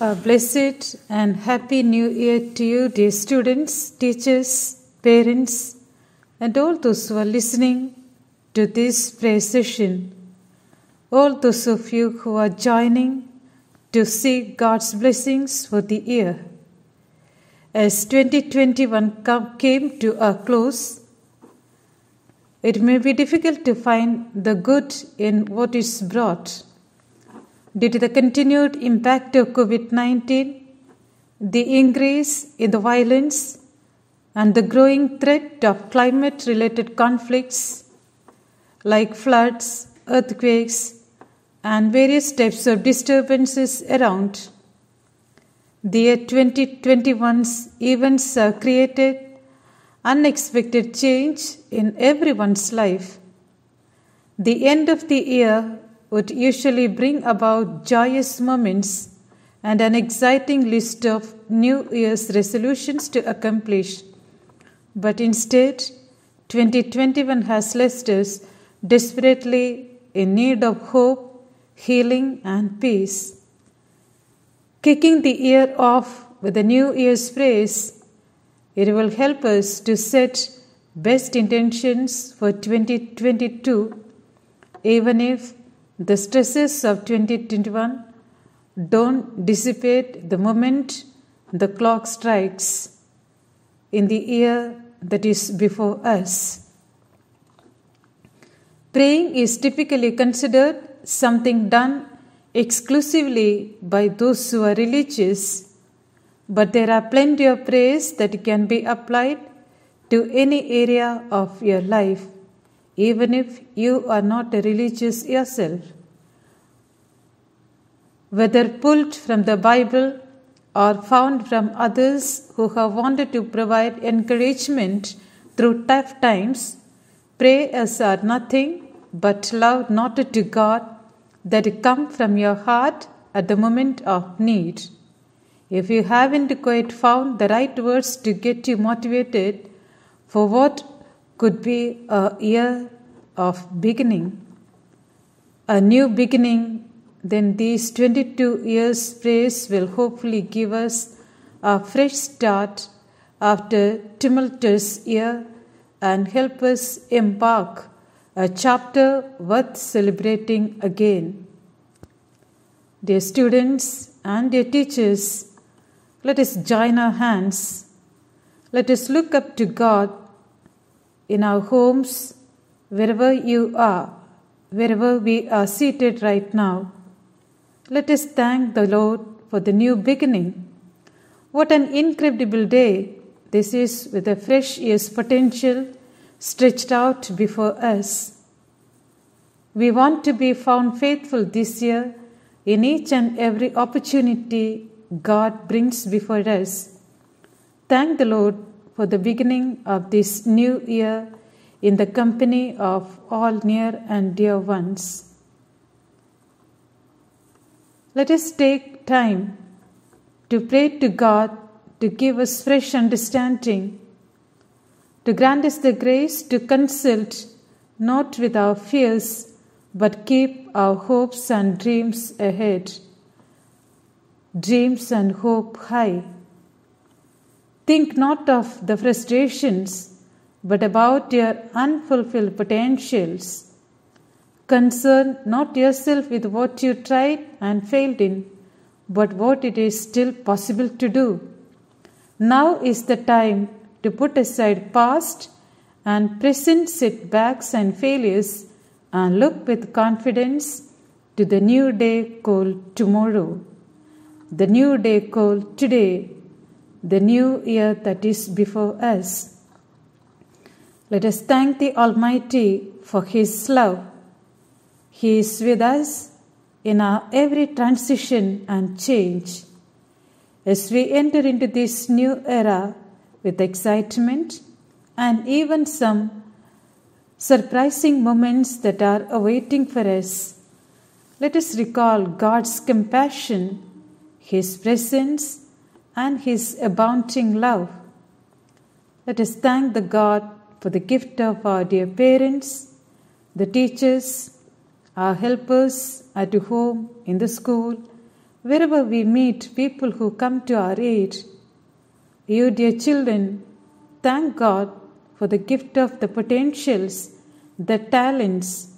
A blessed and happy new year to you, dear students, teachers, parents, and all those who are listening to this prayer session. All those of you who are joining to seek God's blessings for the year. As 2021 came to a close, it may be difficult to find the good in what is brought. Due to the continued impact of COVID-19, the increase in the violence, and the growing threat of climate-related conflicts like floods, earthquakes, and various types of disturbances around, the year 2021's events have created unexpected change in everyone's life. The end of the year would usually bring about joyous moments and an exciting list of New Year's resolutions to accomplish. But instead, 2021 has left us desperately in need of hope, healing, and peace. Kicking the year off with a New Year's praise, it will help us to set best intentions for 2022, even if the stresses of 2021 don't dissipate the moment the clock strikes in the year that is before us. Praying is typically considered something done exclusively by those who are religious, but there are plenty of prayers that can be applied to any area of your life, even if you are not a religious yourself. Whether pulled from the Bible or found from others who have wanted to provide encouragement through tough times, prayers are nothing but love noted to God that come from your heart at the moment of need. If you haven't quite found the right words to get you motivated for what could be a year of beginning, a new beginning, then these 22 years praise will hopefully give us a fresh start after tumultuous year and help us embark a chapter worth celebrating again. Dear students and dear teachers, let us join our hands. Let us look up to God in our homes, wherever you are, wherever we are seated right now. Let us thank the Lord for the new beginning. What an incredible day this is, with a fresh year's potential stretched out before us. We want to be found faithful this year in each and every opportunity God brings before us. Thank the Lord for the beginning of this new year in the company of all near and dear ones. Let us take time to pray to God to give us fresh understanding, to grant us the grace to consult not with our fears, but keep our hopes and dreams ahead, dreams and hope high. Think not of the frustrations, but about your unfulfilled potentials. Concern not yourself with what you tried and failed in, but what it is still possible to do. Now is the time to put aside past and present setbacks and failures and look with confidence to the new day called tomorrow, the new day called today, the new year that is before us. Let us thank the Almighty for His love. He is with us in our every transition and change. As we enter into this new era with excitement and even some surprising moments that are awaiting for us, let us recall God's compassion, His presence, and His abounding love. Let us thank the God for the gift of our dear parents, the teachers, our helpers at home, in the school, wherever we meet people who come to our aid. You, dear children, thank God for the gift of the potentials, the talents,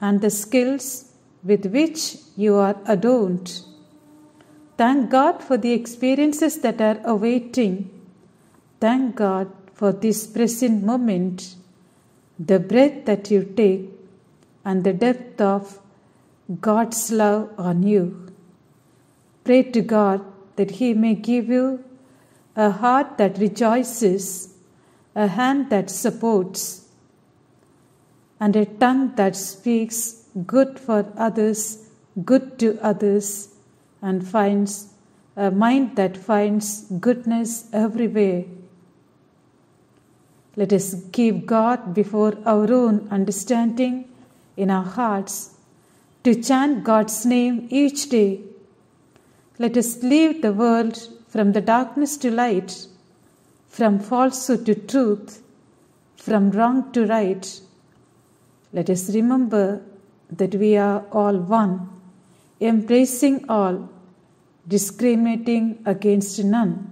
and the skills with which you are adorned. Thank God for the experiences that are awaiting. Thank God for this present moment, the breath that you take, and the depth of God's love on you. Pray to God that He may give you a heart that rejoices, a hand that supports, and a tongue that speaks good for others, good to others, and finds a mind that finds goodness everywhere. Let us keep God before our own understanding in our hearts, to chant God's name each day. Let us leave the world from the darkness to light, from falsehood to truth, from wrong to right. Let us remember that we are all one, embracing all, discriminating against none.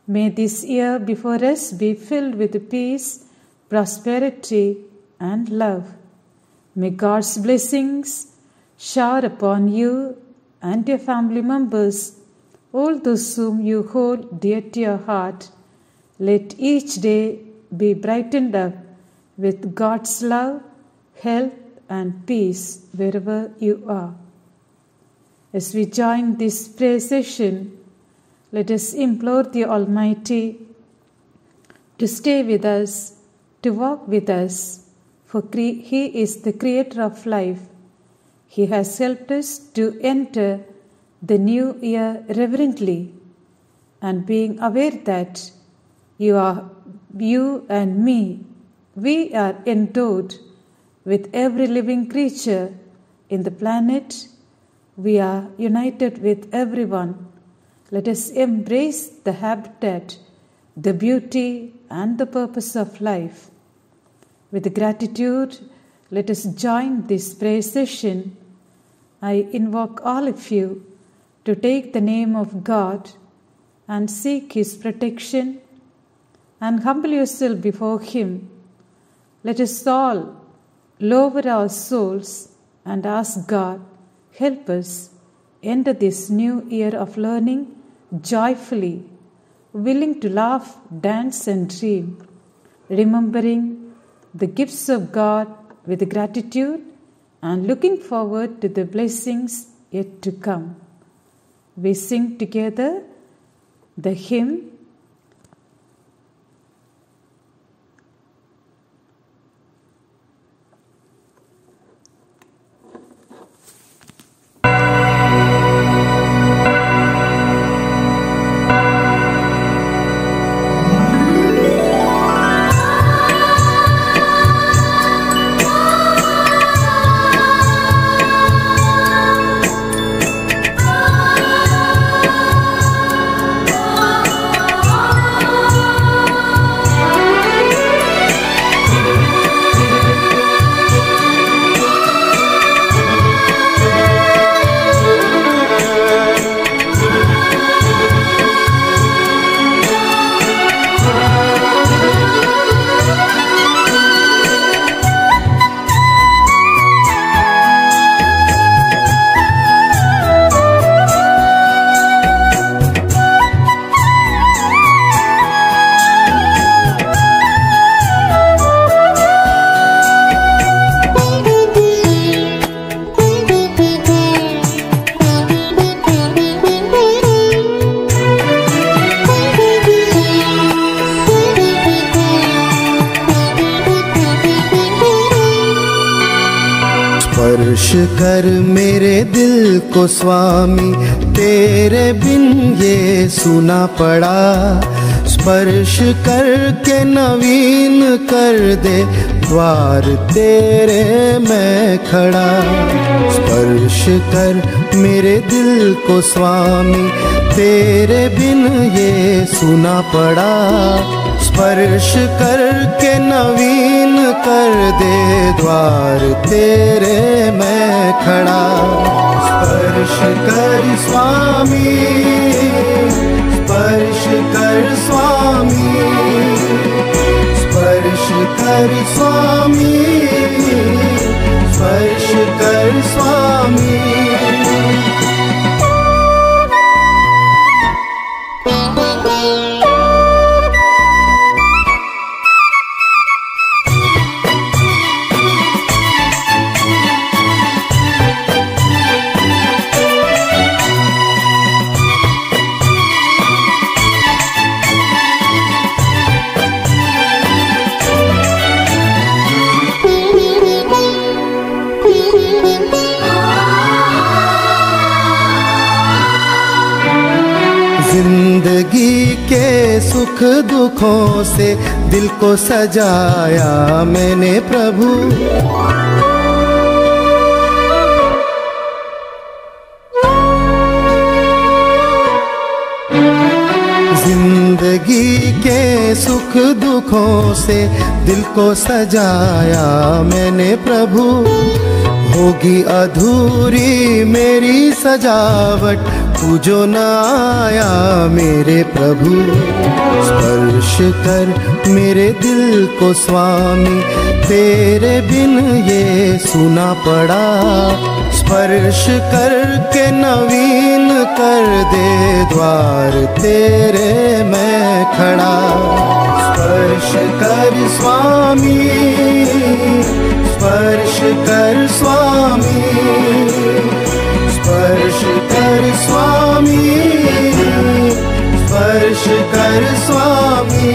May this year before us be filled with peace, prosperity, and love. May God's blessings shower upon you and your family members, all those whom you hold dear to your heart. Let each day be brightened up with God's love, health, and peace wherever you are. As we join this prayer session, let us implore the Almighty to stay with us, to walk with us, for He is the Creator of life. He has helped us to enter the new year reverently, and being aware that you and me, we are endowed with every living creature in the planet. We are united with everyone. Let us embrace the habitat, the beauty, and the purpose of life. With gratitude, let us join this prayer session. I invoke all of you to take the name of God and seek His protection and humble yourself before Him. Let us all lower our souls and ask God, help us enter this new year of learning joyfully, willing to laugh, dance, and dream, remembering the gifts of God with gratitude and looking forward to the blessings yet to come. We sing together the hymn, स्पर्श कर मेरे दिल को स्वामी, तेरे बिन ये सुना पड़ा। स्पर्श करके नवीन कर दे, द्वार तेरे मैं खड़ा। स्पर्श कर मेरे दिल को स्वामी, तेरे बिन ये सुना पड़ा। स्पर्श करके नवीन कर दे, द्वार तेरे मैं खड़ा। स्पर्श कर स्वामी, स्पर्श कर स्वामी, स्पर्श कर स्वामी, स्पर्श कर स्वामी। जिंदगी के सुख दुखों से दिल को सजाया मैंने प्रभु, जिंदगी के सुख दुखों से दिल को सजाया मैंने प्रभु। होगी अधूरी मेरी सजावट, तू जो न आया मेरे प्रभु। स्पर्श कर मेरे दिल को स्वामी, तेरे बिन ये सुना पड़ा। स्पर्श करके नवीन कर दे द्वार तेरे मैं खड़ा। स्पर्श कर स्वामी, स्पर्श कर स्वामी, स्पर्श कर स्वामी, स्पर्श कर स्वामी।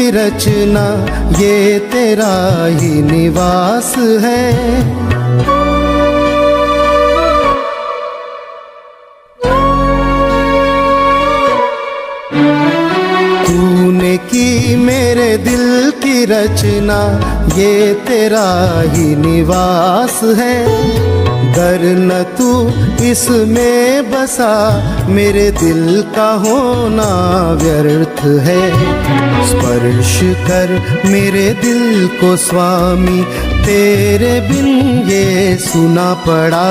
रचना ये तेरा ही निवास है। तूने की मेरे दिल की रचना ये तेरा ही निवास है। गर न तू इसमें बसा मेरे दिल का होना व्यर्थ है। स्पर्श कर मेरे दिल को स्वामी, तेरे बिन ये सुना पड़ा।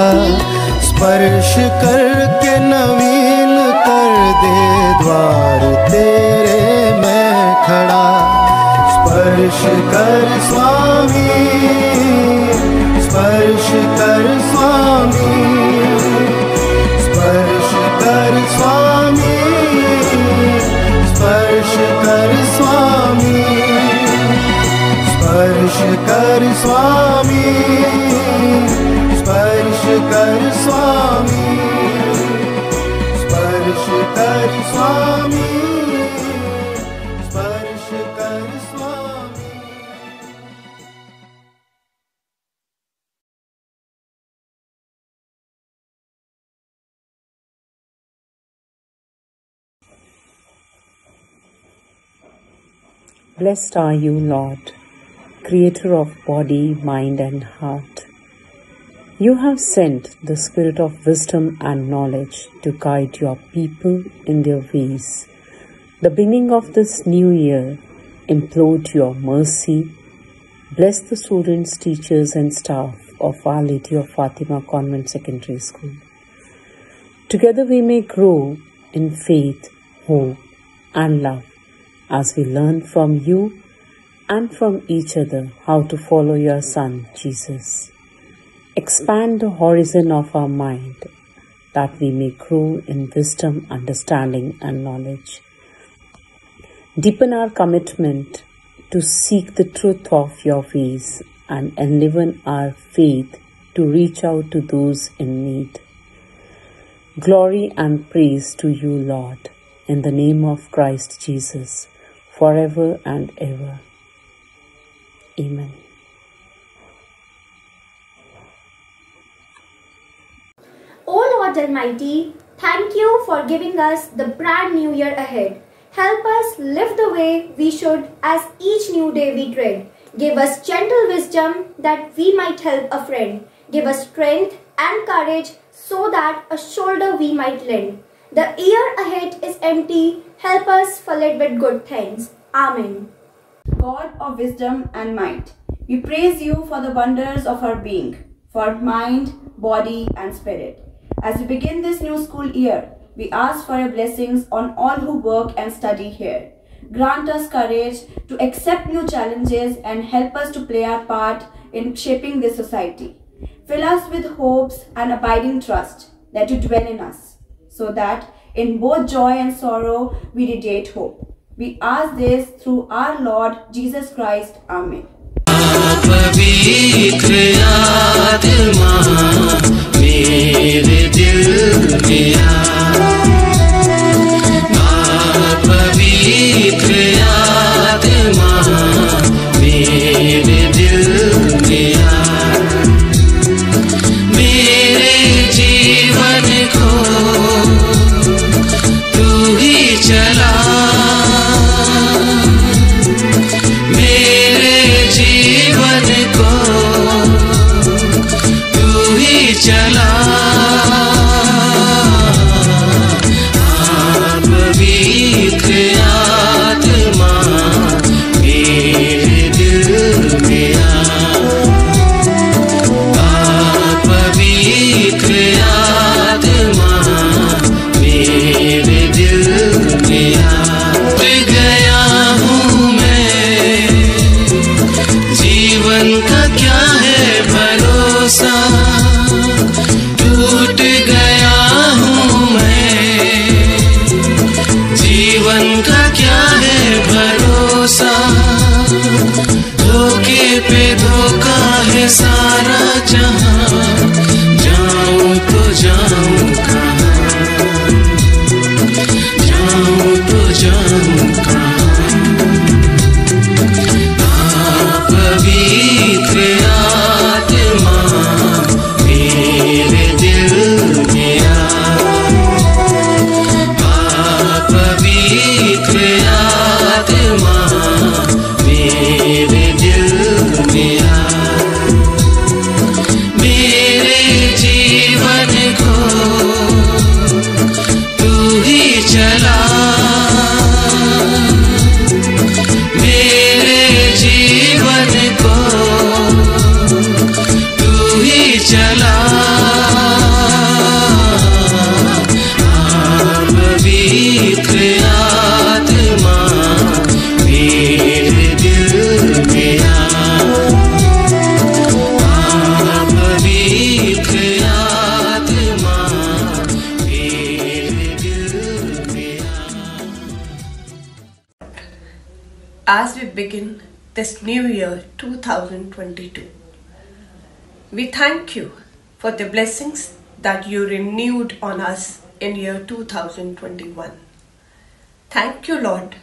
स्पर्श करके नवीन कर दे द्वार तेरे मैं खड़ा। स्पर्श कर स्वामी, स्पर्श कर स्वामी, स्पर्श कर स्वामी, स्पर्श कर स्वामी, स्पर्श कर स्वामी, स्पर्श कर स्वामी, स्पर्श कर स्वामी, स्पर्श कर स्वामी। Blessed are you, Lord, Creator of body, mind and heart. You have sent the Spirit of wisdom and knowledge to guide your people in their ways. The beginning of this new year, implore your mercy. Bless the students, teachers and staff of Our Lady of Fatima Convent Secondary School. Together we may grow in faith, hope and love as we learn from you and from each other how to follow your Son, Jesus. Expand the horizon of our mind that we may grow in wisdom, understanding and knowledge. Deepen our commitment to seek the truth of your ways and enliven our faith to reach out to those in need. Glory and praise to you, Lord, in the name of Christ Jesus, forever and ever. Amen. O Lord Almighty, thank you for giving us the brand new year ahead. Help us live the way we should as each new day we tread. Give us gentle wisdom that we might help a friend. Give us strength and courage so that a shoulder we might lend. The year ahead is empty. Help us fill it with good things. Amen. God of wisdom and might, we praise you for the wonders of our being, for mind, body and spirit. As we begin this new school year, we ask for your blessings on all who work and study here. Grant us courage to accept new challenges and help us to play our part in shaping this society. Fill us with hopes and abiding trust that you dwell in us, so that in both joy and sorrow we radiate hope. We ask this through our Lord Jesus Christ. Amen. पवित्र आत्मा मेरे दिल में पवित्र आत्मा मेरे दिल में मेरे जीवन को तू ही चला चला पवित्र आत्मा मेरे दिल में पवित्र आत्मा मेरे दिल में गया हूँ मैं जीवन का क्या है भरोसा टूट गया हूँ मैं जीवन का क्या है भरोसा धोखे पे धोखा है सारा जहां जाऊं तो जाऊं कहां जाऊं तो जाऊं कहां पवित्र आत्मा मेरे दिल में पवित्र आत्मा मेरे दिल में मेरे जीवन को तू ही चला मेरे जीवन को तू ही चला पवित्र आत्मा मेरे दिल में पवित्र आत्मा मेरे दिल में As we begin this new year 2022, we thank you for the blessings that you renewed on us in year 2021. Thank you, Lord,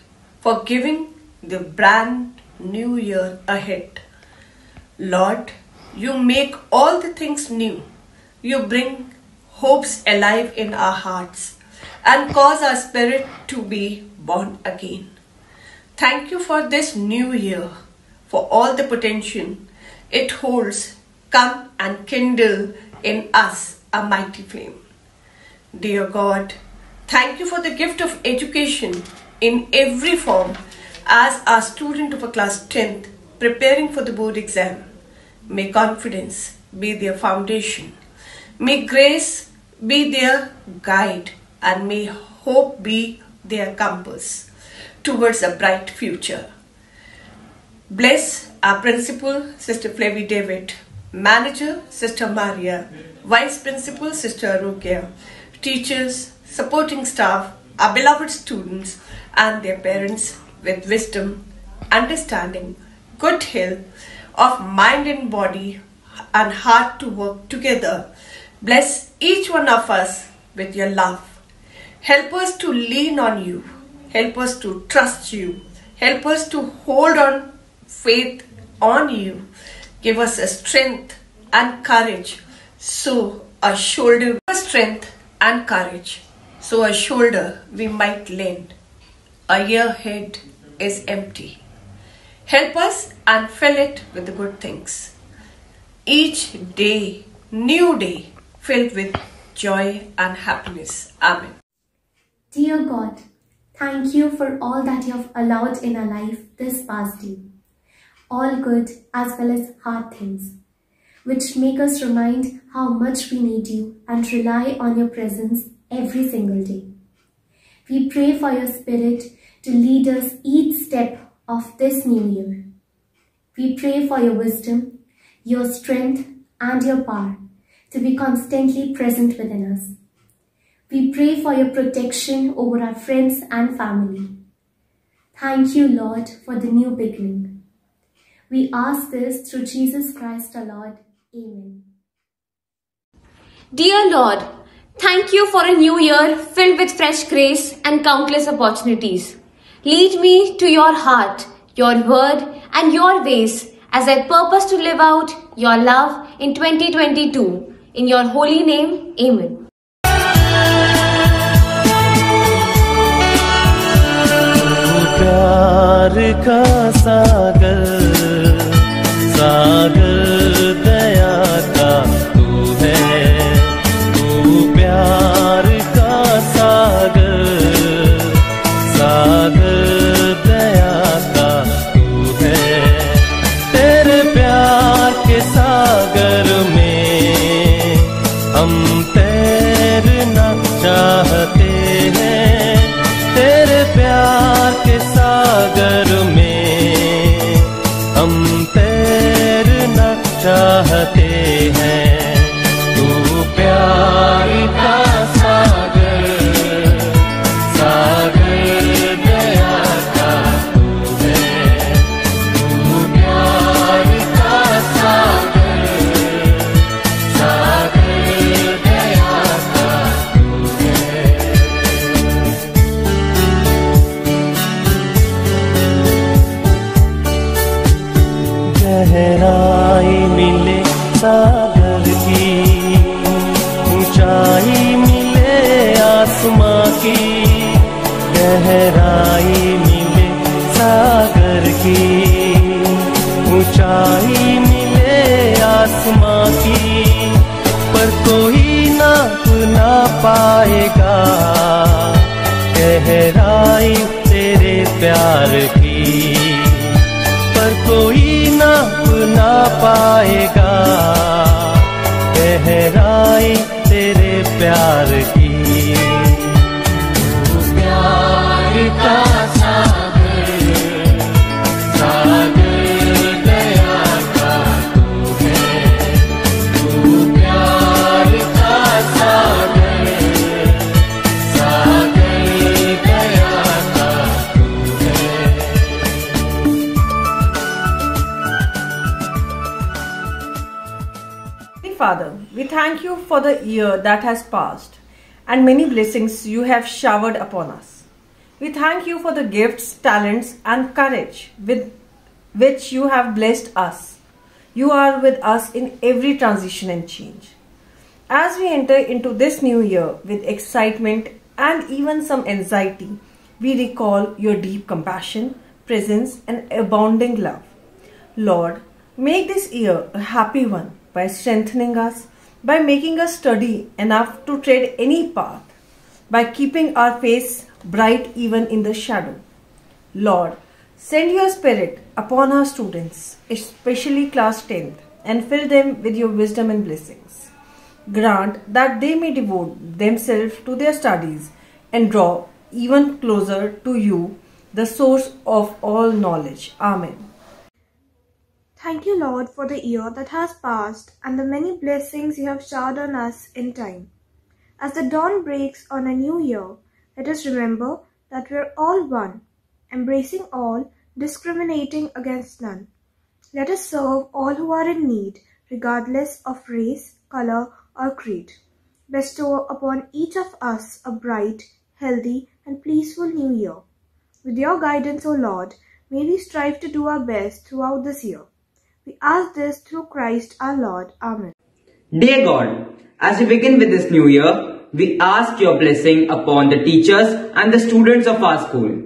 for giving the brand new year ahead. Lord, you make all the things new. You bring hopes alive in our hearts and cause our spirit to be born again. Thank you for this new year, for all the potential it holds. Come and kindle in us a mighty flame. Dear God, thank you for the gift of education in every form as a student of a class 10th preparing for the board exam. May confidence be their foundation. May grace be their guide and may hope be their compass towards a bright future. Bless our principal, Sister Flavie David, manager, Sister Maria, vice principal, Sister Arugya, teachers, supporting staff, our beloved students and their parents with wisdom, understanding, good health of mind and body and heart to work together. Bless each one of us with your love. Help us to lean on you. Help us to trust you. Help us to hold on faith on you. Give us a strength and courage, so a shoulder we might lend. A year ahead is empty. Help us and fill it with the good things. Each day, new day, filled with joy and happiness. Amen. Dear God, thank you for all that you have allowed in our life this past day. All good as well as hard things, which make us remind how much we need you and rely on your presence every single day. We pray for your Spirit to lead us each step of this new year. We pray for your wisdom, your strength and your power to be constantly present within us. We pray for your protection over our friends and family. Thank you, Lord, for the new beginning. We ask this through Jesus Christ our Lord. Amen. Dear Lord, thank you for a new year filled with fresh grace and countless opportunities. Lead me to your heart, your word and your ways as I purpose to live out your love in 2022. In your holy name, Amen. प्यार का सागर सागर दया का तू है, तू प्यार का सागर सागर दया का तू है। तेरे प्यार के सागर में हम तैरना चाहते हैं। तेरे प्यार के सागर में हम तैरना चाहते हैं। तू प्यार का सागर सागर दया का तू है, तू प्यार का सागर सागर दया का तू है। गहराई मिले सागर की, ऊंचाई मिले आसमां की। गहराई मिले सागर की, ऊंचाई मिले आसमां की। पर कोई नाप ना पाएगा गहराई तेरे प्यार की। पर कोई नाप ना पाएगा गहराई तेरे प्यार की। तू प्यार का सागर सागर दया का तू है, तू प्यार का सागर सागर दया का तू है। Father, we thank you for the year that has passed and many blessings you have showered upon us. We thank you for the gifts, talents and courage with which you have blessed us. You are with us in every transition and change. As we enter into this new year with excitement and even some anxiety, we recall your deep compassion, presence and abounding love. Lord, make this year a happy one by strengthening us, by making us sturdy enough to tread any path, by keeping our face bright even in the shadow. Lord, send your Spirit upon our students, especially class 10th, and fill them with your wisdom and blessings. Grant that they may devote themselves to their studies and draw even closer to you, the source of all knowledge. Amen. Thank you, Lord, for the year that has passed and the many blessings you have showered on us in time. As the dawn breaks on a new year, let us remember that we are all one, embracing all, discriminating against none. Let us serve all who are in need, regardless of race, color, or creed. bestow upon each of us a bright, healthy, and peaceful new year. With your guidance, O Lord, may we strive to do our best throughout this year. We ask this through Christ our Lord. Amen. Dear God, as we begin with this new year, we ask your blessing upon the teachers and the students of our school.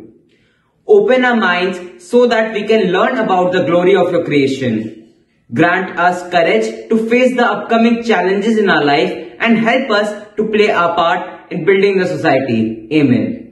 Open our minds so that we can learn about the glory of your creation. Grant us courage to face the upcoming challenges in our life and help us to play our part in building the society. Amen.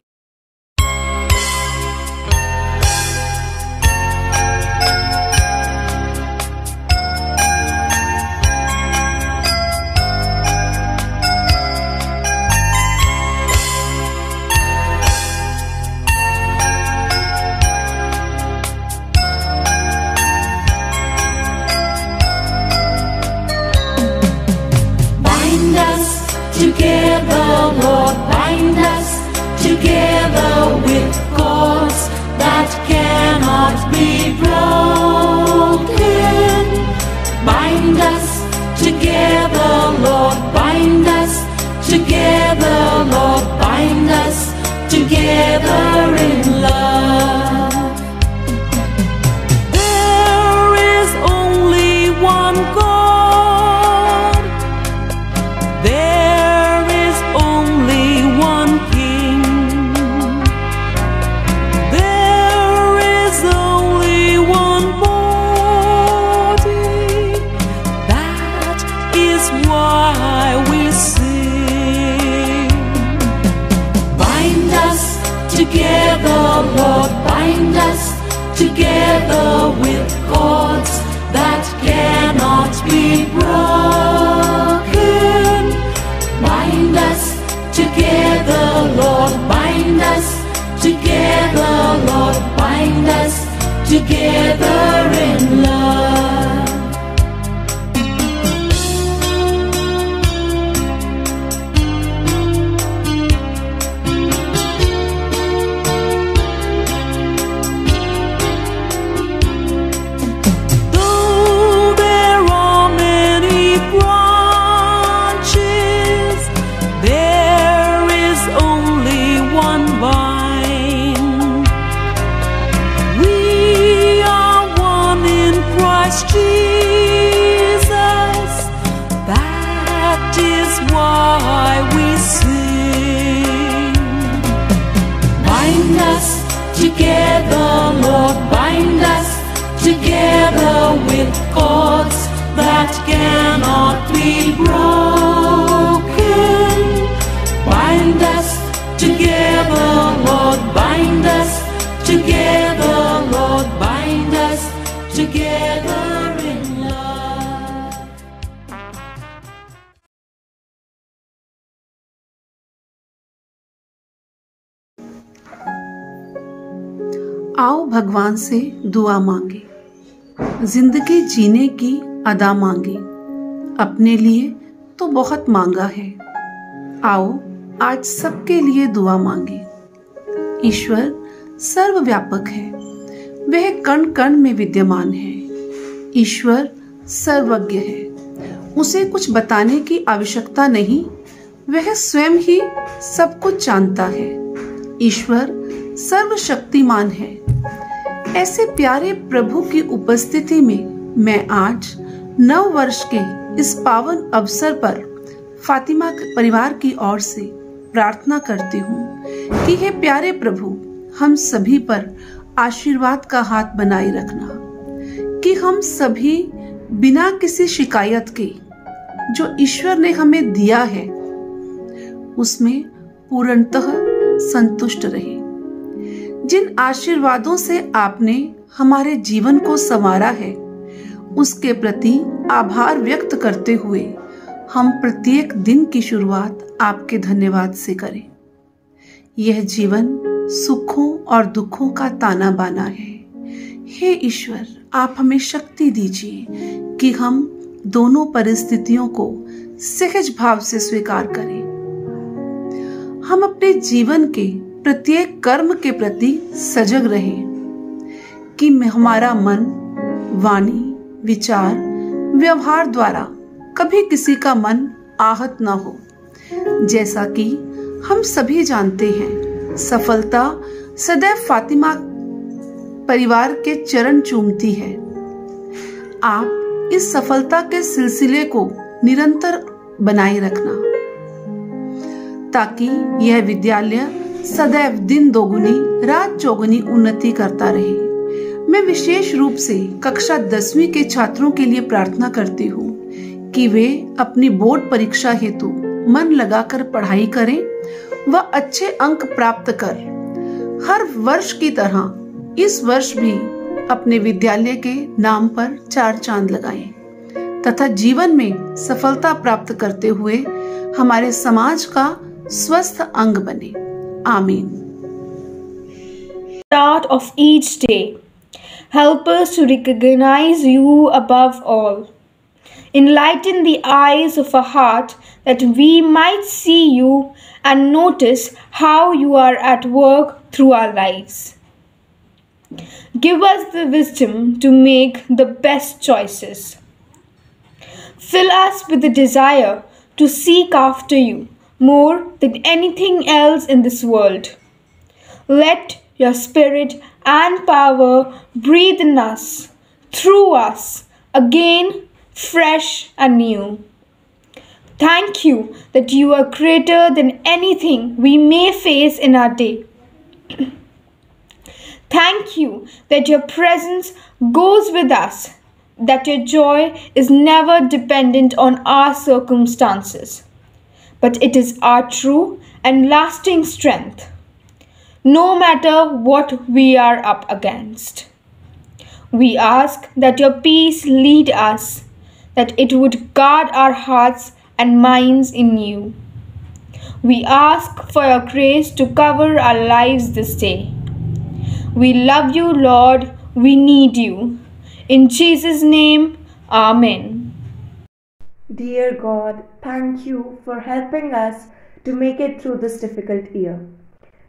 Together in love. There is only one God. There is only one King. There is only one body. That is why we sing. Bind us together, Lord, bind us together with cords that cannot be broken. Bind us together, Lord, bind us together, Lord, bind us together in love. Together, Lord, bind us together with cords that cannot be broken. Bind us together, Lord, bind us together, Lord, bind us together in love. आओ भगवान से दुआ मांगे, जिंदगी जीने की अदा मांगे, अपने लिए तो बहुत मांगा है। आओ आज सबके लिए दुआ मांगे। ईश्वर सर्वव्यापक है, वह कण कण में विद्यमान है। ईश्वर सर्वज्ञ है, उसे कुछ बताने की आवश्यकता नहीं, वह स्वयं ही सब कुछ जानता है। ईश्वर सर्वशक्तिमान है। ऐसे प्यारे प्रभु की उपस्थिति में मैं आज नव वर्ष के इस पावन अवसर पर फातिमा परिवार की ओर से प्रार्थना करती हूँ कि हे प्यारे प्रभु, हम सभी पर आशीर्वाद का हाथ बनाए रखना, कि हम सभी बिना किसी शिकायत के जो ईश्वर ने हमें दिया है उसमें पूर्णतः संतुष्ट रहे। जिन आशीर्वादों से आपने हमारे जीवन को संवारा है उसके प्रति आभार व्यक्त करते हुए हम प्रत्येक दिन की शुरुआत आपके धन्यवाद से करें। यह जीवन सुखों और दुखों का ताना बाना है। हे ईश्वर, आप हमें शक्ति दीजिए कि हम दोनों परिस्थितियों को सहज भाव से स्वीकार करें। हम अपने जीवन के प्रत्येक कर्म के प्रति सजग रहें कि हमारा मन, वाणी, विचार, व्यवहार द्वारा कभी किसी का मन आहत न हो, जैसा कि हम सभी जानते हैं, सफलता सदैव फातिमा परिवार के चरण चूमती है। आप इस सफलता के सिलसिले को निरंतर बनाए रखना, ताकि यह विद्यालय सदैव दिन दोगुनी रात चौगुनी उन्नति करता रहे। मैं विशेष रूप से कक्षा 10वीं के छात्रों के लिए प्रार्थना करती हूँ कि वे अपनी बोर्ड परीक्षा हेतु मन लगाकर पढ़ाई करें व अच्छे अंक प्राप्त कर हर वर्ष की तरह इस वर्ष भी अपने विद्यालय के नाम पर 4 चांद लगाएं तथा जीवन में सफलता प्राप्त करते हुए हमारे समाज का स्वस्थ अंग बने। आमीन। Start of each day. Help us to recognize you above all. Enlighten the eyes of our heart that we might see you and notice how you are at work through our lives. Give us the wisdom to make the best choices. Fill us with the desire to seek after you more than anything else in this world. Let your spirit and power breathe in us, through us, again, fresh and new. Thank you that you are greater than anything we may face in our day. Thank you that your presence goes with us, that your joy is never dependent on our circumstances, but it is our true and lasting strength, no matter what we are up against. We ask that your peace lead us, that it would guard our hearts and minds in you. We ask for your grace to cover our lives this day. We love you, Lord. We need you. In Jesus' name, Amen. Dear God, thank you for helping us to make it through this difficult year.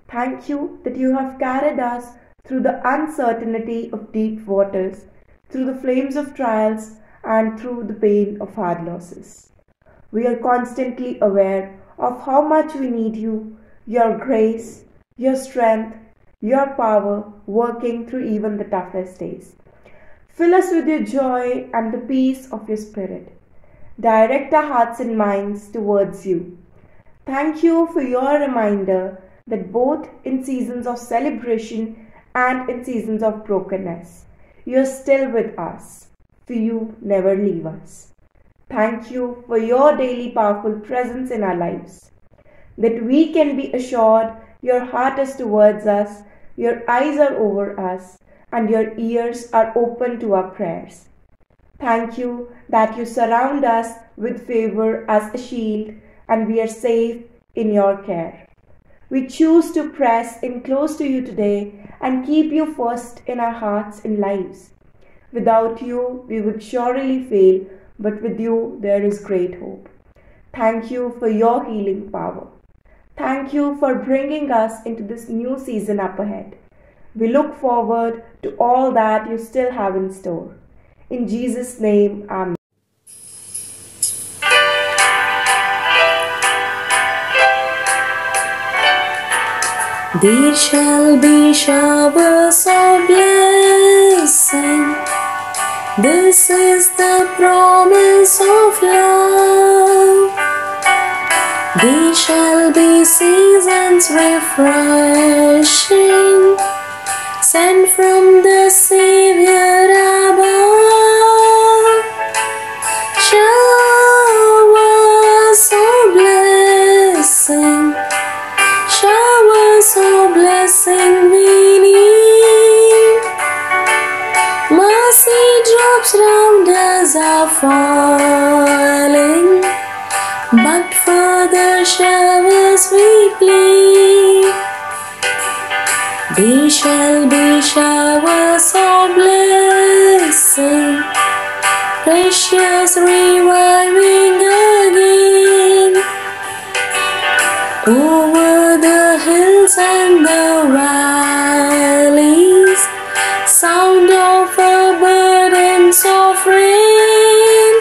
Thank you that you have carried us through the uncertainty of deep waters, through the flames of trials, and through the pain of hard losses. We are constantly aware of how much we need you, your grace, your strength, your power working through even the toughest days. Fill us with your joy and the peace of your Spirit. Direct our hearts and minds towards you. Thank you for your reminder that both in seasons of celebration and in seasons of brokenness, you are still with us, for you never leave us. Thank you for your daily powerful presence in our lives, that we can be assured your heart is towards us, your eyes are over us, and your ears are open to our prayers. Thank you that you surround us with favor as a shield, and we are safe in your care. We choose to press in close to you today and keep you first in our hearts and lives. Without you, we would surely fail, but with you, there is great hope. Thank you for your healing power. Thank you for bringing us into this new season up ahead. We look forward to all that you still have in store. In Jesus' name, Amen. There shall be showers of blessing. This is the promise of love. There shall be seasons refreshing, sent from the Savior above. Showers of blessing, showers of blessing we need. Mercy drops round us are falling, but for the showers we plead. There shall be showers of blessing, precious reviving again, over the hills and the valleys, sound of a burdens of rain.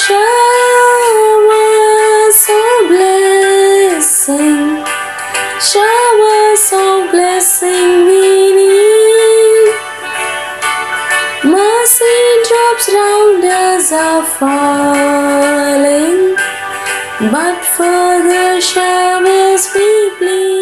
Showers of raindrops round us are falling, but for the showers we plead.